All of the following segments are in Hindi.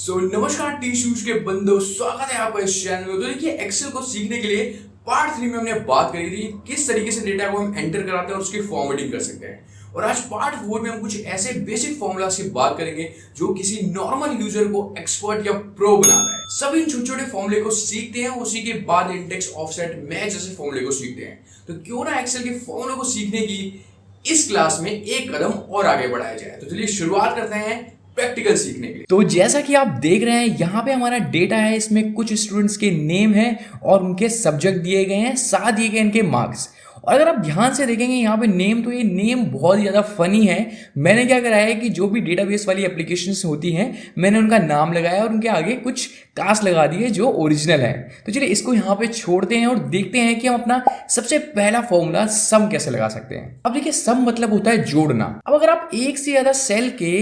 नमस्कार टी शूज के बंदो, स्वागत है आपका इस चैनल में। तो देखिए, एक्सेल को सीखने के लिए पार्ट 3 में हमने बात करी थी किस तरीके से डेटा को हम एंटर कराते हैं और उसकी फॉर्मेटिंग कर सकते हैं। और आज पार्ट 4 में हम कुछ ऐसे बेसिक फॉर्मूलास की बात करेंगे जो किसी नॉर्मल यूजर को एक्सपर्ट या प्रो बनाता है। सब इन छोटे छोटे फॉर्मूले को सीखते हैं, उसी के बाद इंडेक्स, ऑफसेट, मैच जैसे फॉर्मूले को सीखते हैं। तो क्यों ना एक्सेल के फॉर्मूले को सीखने की इस क्लास में एक कदम और आगे बढ़ाया जाए। तो चलिए शुरुआत करते हैं प्रैक्टिकल सीखने के लिए। तो जैसा कि आप देख रहे हैं यहाँ पे हमारा डेटा है, इसमें कुछ स्टूडेंट्स के नेम है और उनके सब्जेक्ट दिए गए हैं, साथ दिए गए इनके मार्क्स। और अगर आप ध्यान से देखेंगे यहाँ पे नेम, तो ये नेम बहुत ही ज़्यादा फनी है। मैंने क्या करा है कि जो भी डेटाबेस वाली एप्लीकेशंस होती हैं, मैंने उनका नाम लगाया और उनके आगे कुछ कास्ट लगा दिए जो ओरिजिनल है। तो चलिए इसको यहाँ पे छोड़ते हैं और देखते हैं कि हम अपना सबसे पहला फॉर्मूला सम कैसे लगा सकते हैं। अब देखिए, सम मतलब होता है जोड़ना। अब अगर आप एक से ज़्यादा सेल के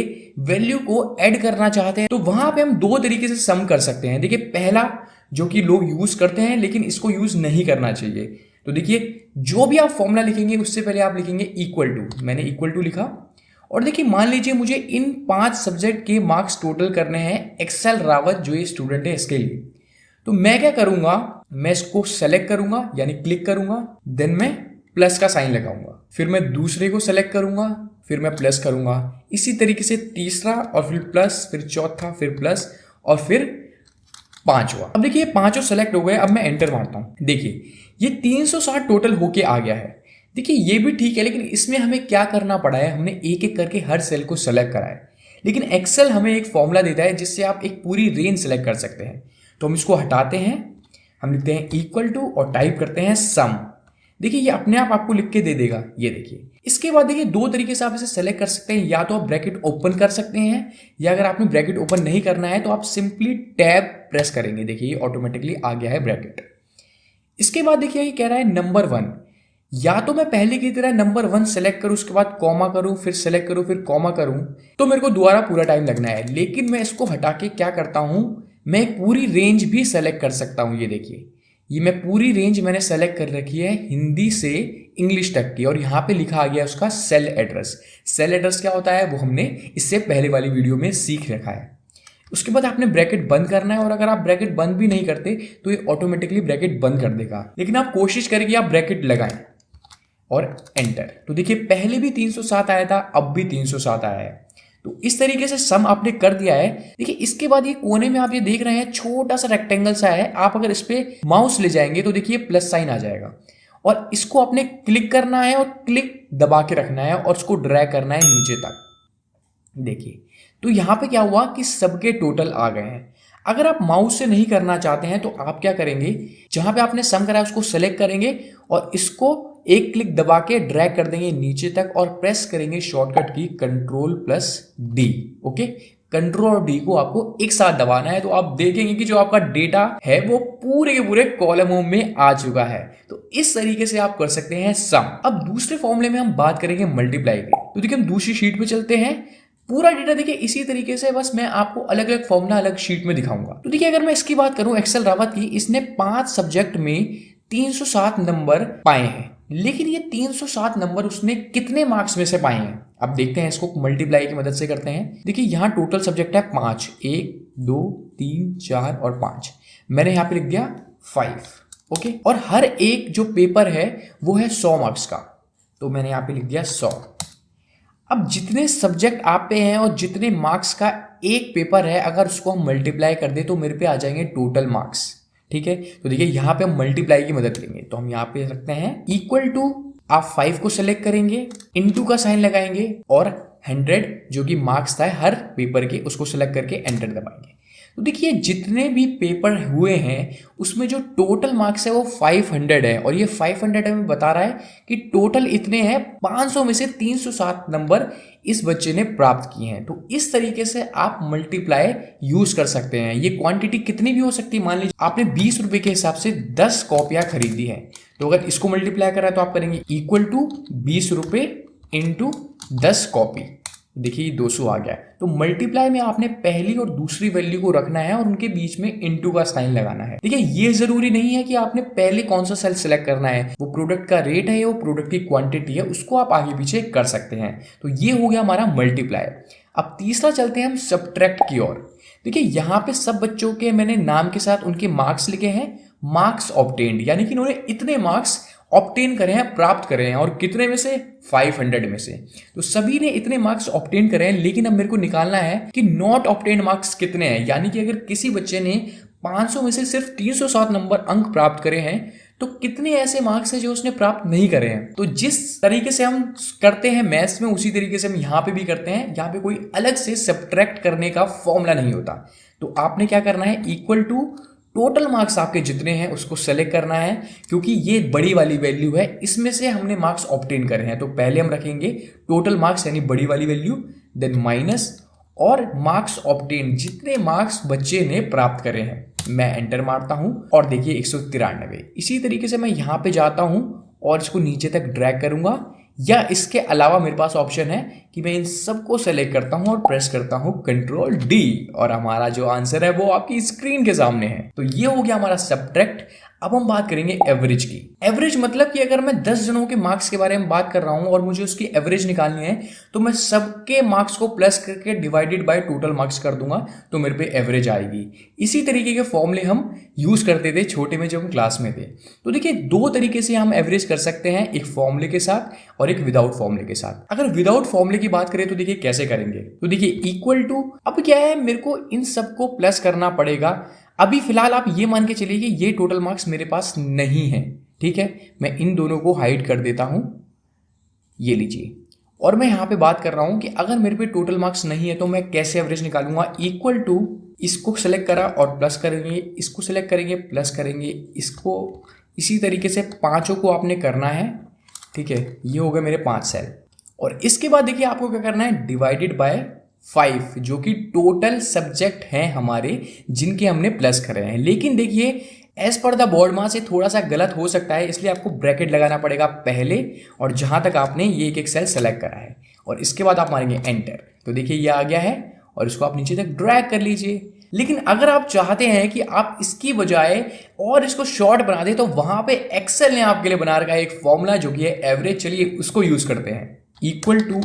वैल्यू को ऐड करना चाहते हैं तो वहां पे हम दो तरीके से सम कर सकते हैं। देखिए, पहला जो कि लोग यूज करते हैं लेकिन इसको यूज नहीं करना चाहिए। तो देखिए, जो भी आप फॉर्मूला लिखेंगे उससे पहले आप लिखेंगे इक्वल टू। मैंने इक्वल टू लिखा और देखिए, मान लीजिए मुझे इन 5 सब्जेक्ट के मार्क्स टोटल करने हैं एक्सेल रावत जो ये स्टूडेंट है इसके लिए। तो मैं क्या करूंगा, मैं इसको सेलेक्ट करूंगा यानी क्लिक करूंगा, देन मैं प्लस का साइन लगाऊंगा, फिर मैं दूसरे को सेलेक्ट करूंगा, फिर मैं प्लस करूंगा, इसी तरीके से तीसरा और फिर प्लस, फिर चौथा, फिर प्लस और फिर पांचवा। अब देखिए, पांचों सेलेक्ट हो गए। अब मैं एंटर मारता हूं। देखिए, ये 360 टोटल होके आ गया है। देखिए, ये भी ठीक है, लेकिन इसमें हमें क्या करना पड़ा है, हमने एक एक करके हर सेल को सेलेक्ट करा है। लेकिन एक्सेल हमें एक फॉर्मूला देता है जिससे आप एक पूरी रेंज सेलेक्ट कर सकते हैं। तो हम इसको हटाते हैं, हम लिखते हैं इक्वल टू और टाइप करते हैं सम। देखिए, ये अपने आप आपको लिख के दे देगा। ये देखिए, इसके बाद देखिए, दो तरीके से आप इसे सेलेक्ट कर सकते हैं। या तो आप ब्रैकेट ओपन कर सकते हैं, या अगर आपने ब्रैकेट ओपन नहीं करना है तो आप सिंपली टैब प्रेस करेंगे। देखिए, ये ऑटोमेटिकली आ गया है ब्रैकेट। इसके बाद देखिए, ये कह रहा है नंबर 1। या तो मैं पहले की तरह नंबर 1 सेलेक्ट करूं, उसके बाद कॉमा करूं, फिर सेलेक्ट करूं, फिर कॉमा करूं, तो मेरे को दोबारा पूरा टाइम लगना है। लेकिन मैं इसको हटा के क्या करता हूं, मैं एक पूरी रेंज भी सेलेक्ट कर सकता हूं। ये देखिए, ये मैं पूरी रेंज मैंने सेलेक्ट कर रखी है हिंदी से इंग्लिश तक की, और यहाँ पे लिखा आ गया उसका सेल एड्रेस। सेल एड्रेस क्या होता है वो हमने इससे पहले वाली वीडियो में सीख रखा है। उसके बाद आपने ब्रैकेट बंद करना है, और अगर आप ब्रैकेट बंद भी नहीं करते तो ये ऑटोमेटिकली ब्रैकेट बंद कर देगा। लेकिन आप कोशिश करें कि आप ब्रैकेट लगाएं और एंटर। तो देखिए, पहले भी 307 आया था, अब भी 307 आया है। तो इस तरीके से सम आपने कर दिया है। देखिए, इसके बाद ये कोने में आप ये देख रहे हैं छोटा सा रेक्टेंगल सा है। आप अगर इस पे माउस ले जाएंगे तो देखिए प्लस साइन आ जाएगा, और इसको आपने क्लिक करना है और क्लिक दबा के रखना है और उसको ड्रैग करना है नीचे तक। देखिए, तो यहां पे क्या हुआ कि सबके टोटल आ गए हैं। अगर आप माउस से नहीं करना चाहते हैं तो आप क्या करेंगे, जहां पे आपने सम करा है उसको सेलेक्ट करेंगे और इसको एक क्लिक दबा के ड्रैग कर देंगे नीचे तक और प्रेस करेंगे शॉर्टकट की कंट्रोल+D। ओके, कंट्रोल और डी को आपको एक साथ दबाना है। तो आप देखेंगे कि जो आपका डेटा है वो पूरे के पूरे कॉलमों में आ चुका है। तो इस तरीके से आप कर सकते हैं सम। अब दूसरे फॉर्मूले में हम बात करेंगे मल्टीप्लाई की। तो देखिए, हम दूसरी शीट पे चलते हैं। पूरा डेटा देखिए इसी तरीके से, बस मैं आपको अलग अलग फॉर्मूला अलग शीट में दिखाऊंगा। तो देखिए, अगर मैं इसकी बात करूं एक्सेल रावत की, इसने 5 सब्जेक्ट में 307 नंबर पाए हैं। लेकिन ये 307 नंबर उसने कितने मार्क्स में से पाए हैं, अब देखते हैं। इसको मल्टीप्लाई की मदद से करते हैं। देखिए, यहाँ टोटल सब्जेक्ट है 5, 1 2 3 4 और 5। मैंने यहाँ पे लिख दिया 5। ओके, और हर एक जो पेपर है वो है 100 मार्क्स का, तो मैंने यहाँ पे लिख दिया 100। अब जितने सब्जेक्ट आप पे हैं और जितने मार्क्स का एक पेपर है, अगर उसको हम मल्टीप्लाई कर दे तो मेरे पे आ जाएंगे टोटल मार्क्स। ठीक है, तो देखिए यहाँ पे हम मल्टीप्लाई की मदद लेंगे। तो हम यहाँ पे रखते हैं इक्वल टू, आप 5 को सेलेक्ट करेंगे, इनटू का साइन लगाएंगे और 100 जो कि मार्क्स था हर पेपर के, उसको सेलेक्ट करके एंटर दबाएंगे। तो देखिए, जितने भी पेपर हुए हैं उसमें जो टोटल मार्क्स है वो 500 है, और ये 500 हमें बता रहा है कि टोटल इतने हैं। 500 में से 307 नंबर इस बच्चे ने प्राप्त किए हैं। तो इस तरीके से आप मल्टीप्लाई यूज कर सकते हैं। ये क्वांटिटी कितनी भी हो सकती है। मान लीजिए आपने 20 रुपए के हिसाब से 10 कॉपियां खरीदी है, तो अगर इसको मल्टीप्लाई करा तो आप करेंगे इक्वल टू 20 रुपए इंटू 10 कॉपी। देखिए, 200 आ गया। तो मल्टीप्लाई में आपने पहली और दूसरी वैल्यू को रखना है और उनके बीच में इनटू का साइन लगाना है। देखिए, ये जरूरी नहीं है कि आपने पहले कौन सा सेल सेलेक्ट करना है। वो प्रोडक्ट का रेट है, वो प्रोडक्ट की क्वांटिटी है, उसको आप आगे पीछे कर सकते हैं। तो ये हो गया हमारा मल्टीप्लाई। अब तीसरा चलते हैं हम सब्ट्रैक्ट की ओर। देखिए यहाँ पे सब बच्चों के मैंने नाम के साथ उनके मार्क्स लिखे हैं, मार्क्स ऑब्टेन्ड, यानी कि इन्होंने इतने मार्क्स ऑब्टेन करे हैं, प्राप्त करे हैं, और कितने में से 500 में से। तो सभी ने इतने मार्क्स ऑब्टेन करे हैं, लेकिन अब मेरे को निकालना है कि नॉट ऑब्टेन मार्क्स कितने हैं, यानी कि अगर किसी बच्चे ने 500 में से सिर्फ 307 नंबर अंक प्राप्त करे हैं तो कितने ऐसे मार्क्स हैं जो उसने प्राप्त नहीं करे हैं। तो जिस तरीके से हम करते हैं मैथ्स में, उसी तरीके से हम यहाँ पे भी करते हैं। यहाँ पे कोई अलग से सब्ट्रैक्ट करने का फॉर्मूला नहीं होता। तो आपने क्या करना है, इक्वल टू टोटल मार्क्स आपके जितने हैं उसको सेलेक्ट करना है, क्योंकि ये बड़ी वाली वैल्यू है, इसमें से हमने मार्क्स ऑब्टेन करे हैं। तो पहले हम रखेंगे टोटल मार्क्स यानी बड़ी वाली वैल्यू, देन माइनस और मार्क्स ऑब्टेन, जितने मार्क्स बच्चे ने प्राप्त करे हैं। मैं एंटर मारता हूं और देखिए 193। इसी तरीके से मैं यहां पे जाता हूं और इसको नीचे तक ड्रैग करूंगा, या इसके अलावा मेरे पास ऑप्शन है कि मैं इन सबको सेलेक्ट करता हूं और प्रेस करता हूं कंट्रोल डी, और हमारा जो आंसर है वो आपकी स्क्रीन के सामने है। तो ये हो गया हमारा सब्ट्रैक्ट। अब हम बात करेंगे एवरेज की। एवरेज मतलब कि अगर मैं 10 जनों के मार्क्स के बारे में बात कर रहा हूं और मुझे उसकी एवरेज निकालनी है, तो मैं सबके मार्क्स को प्लस करके डिवाइडेड बाय टोटल मार्क्स कर दूंगा, तो मेरे पे एवरेज आएगी। इसी तरीके के फॉर्मूले हम यूज करते थे छोटे में जब हम क्लास में थे। तो देखिए दो तरीके से हम एवरेज कर सकते हैं, एक फॉर्मूले के साथ और एक विदाउट फॉर्मूले के साथ। अगर विदाउट फॉर्मूले की बात करें तो देखिए कैसे करेंगे। तो देखिए इक्वल टू, अब क्या है, मेरे को इन सबको प्लस करना पड़ेगा। अभी फिलहाल आप ये मान के चलिए कि ये टोटल मार्क्स मेरे पास नहीं है, ठीक है। मैं इन दोनों को हाइड कर देता हूं, ये लीजिए। और मैं यहां पे बात कर रहा हूं कि अगर मेरे पे टोटल मार्क्स नहीं है तो मैं कैसे एवरेज निकालूंगा। इक्वल टू, इसको सेलेक्ट करा और प्लस करेंगे, इसको सेलेक्ट करेंगे प्लस करेंगे, इसको इसी तरीके से पांचों को आपने करना है, ठीक है। ये हो गए मेरे 5 सेल। और इसके बाद देखिए आपको क्या करना है, डिवाइडेड बाय 5, जो कि टोटल सब्जेक्ट हैं हमारे जिनके हमने प्लस करे हैं। लेकिन देखिए as per the board marks ये थोड़ा सा गलत हो सकता है, इसलिए आपको ब्रैकेट लगाना पड़ेगा पहले और जहां तक आपने ये एक सेल सेलेक्ट करा है, और इसके बाद आप मारेंगे एंटर। तो देखिए ये आ गया है और इसको आप नीचे तक ड्रैग कर लीजिए। लेकिन अगर आप चाहते हैं कि आप इसकी बजाय और इसको शॉर्ट बना दें, तो वहां पे एक्सेल ने आपके लिए बना रखा है एक फॉर्मूला जो कि है एवरेज। चलिए उसको यूज करते हैं, इक्वल टू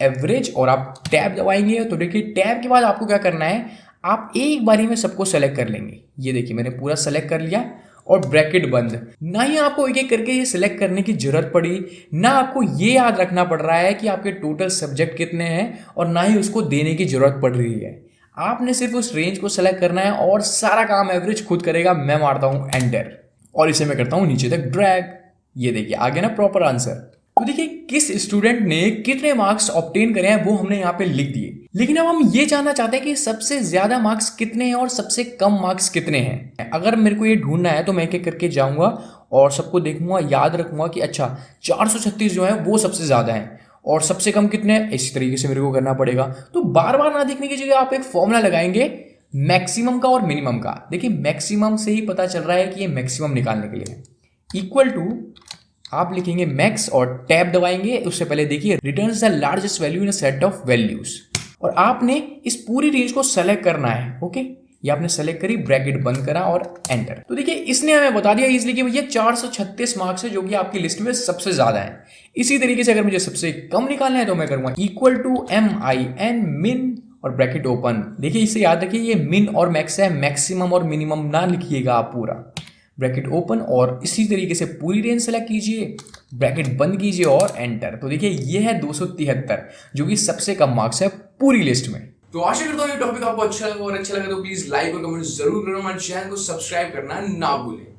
एवरेज, और आप टैब दबाएंगे। तो देखिए टैब के बाद आपको क्या करना है, आप एक बारी में सबको सेलेक्ट कर लेंगे। ये देखिए मैंने पूरा सेलेक्ट कर लिया और ब्रैकेट बंद। ना ही आपको एक एक करके ये सिलेक्ट करने की जरूरत पड़ी, ना आपको ये याद रखना पड़ रहा है कि आपके टोटल सब्जेक्ट कितने हैं, और ना ही उसको देने की जरूरत पड़ रही है। आपने सिर्फ उस रेंज को सेलेक्ट करना है और सारा काम एवरेज खुद करेगा। मैं मारता हूं एंटर और इसे मैं करता हूं नीचे तक ड्रैग। ये देखिए आ गया ना प्रॉपर आंसर। तो देखिए किस स्टूडेंट ने कितने मार्क्स ऑब्टेन करे हैं वो हमने यहाँ पे लिख दिए। लेकिन अब हम ये जानना चाहते हैं कि सबसे ज्यादा मार्क्स कितने हैं और सबसे कम मार्क्स कितने हैं। अगर मेरे को ये ढूंढना है तो मैं एक एक करके जाऊंगा और सबको देखूंगा, याद रखूंगा कि अच्छा 436 जो है वो सबसे ज्यादा है और सबसे कम कितने हैं, इस तरीके से मेरे को करना पड़ेगा। तो बार बार ना देखने की जगह आप एक फॉर्मूला लगाएंगे मैक्सिमम का और मिनिमम का। देखिए मैक्सिमम से ही पता चल रहा है कि ये मैक्सिमम निकालने के लिए है। इक्वल टू आप लिखेंगे मैक्स और टैब दबाएंगे। उससे पहले देखिए returns the largest value in a set of values, और आपने इस पूरी रेंज को सेलेक्ट करना है। ओके, ये आपने सेलेक्ट करी, ब्रैकेट बंद करा और एंटर। तो देखिए इसने हमें बता दिया इजीली कि भैया 436 मार्क्स है जो कि आपकी लिस्ट में सबसे ज्यादा है। इसी तरीके से अगर मुझे सबसे कम निकालना है तो मैं करूंगा इक्वल टू MIN मिन और ब्रैकेट ओपन। देखिए इसे याद रखिए ये मिन और मैक्स है, मैक्सिमम और मिनिमम ना लिखिएगा आप पूरा। ब्रैकेट ओपन और इसी तरीके से पूरी रेंज सेलेक्ट कीजिए, ब्रैकेट बंद कीजिए और एंटर। तो देखिए ये है 273 जो कि सबसे कम मार्क्स है पूरी लिस्ट में। तो आशा करता हूँ ये टॉपिक आपको अच्छा लगा, और अच्छा लगा तो प्लीज लाइक और कमेंट जरूर करो। हमारे चैनल को सब्सक्राइब करना ना भूलें।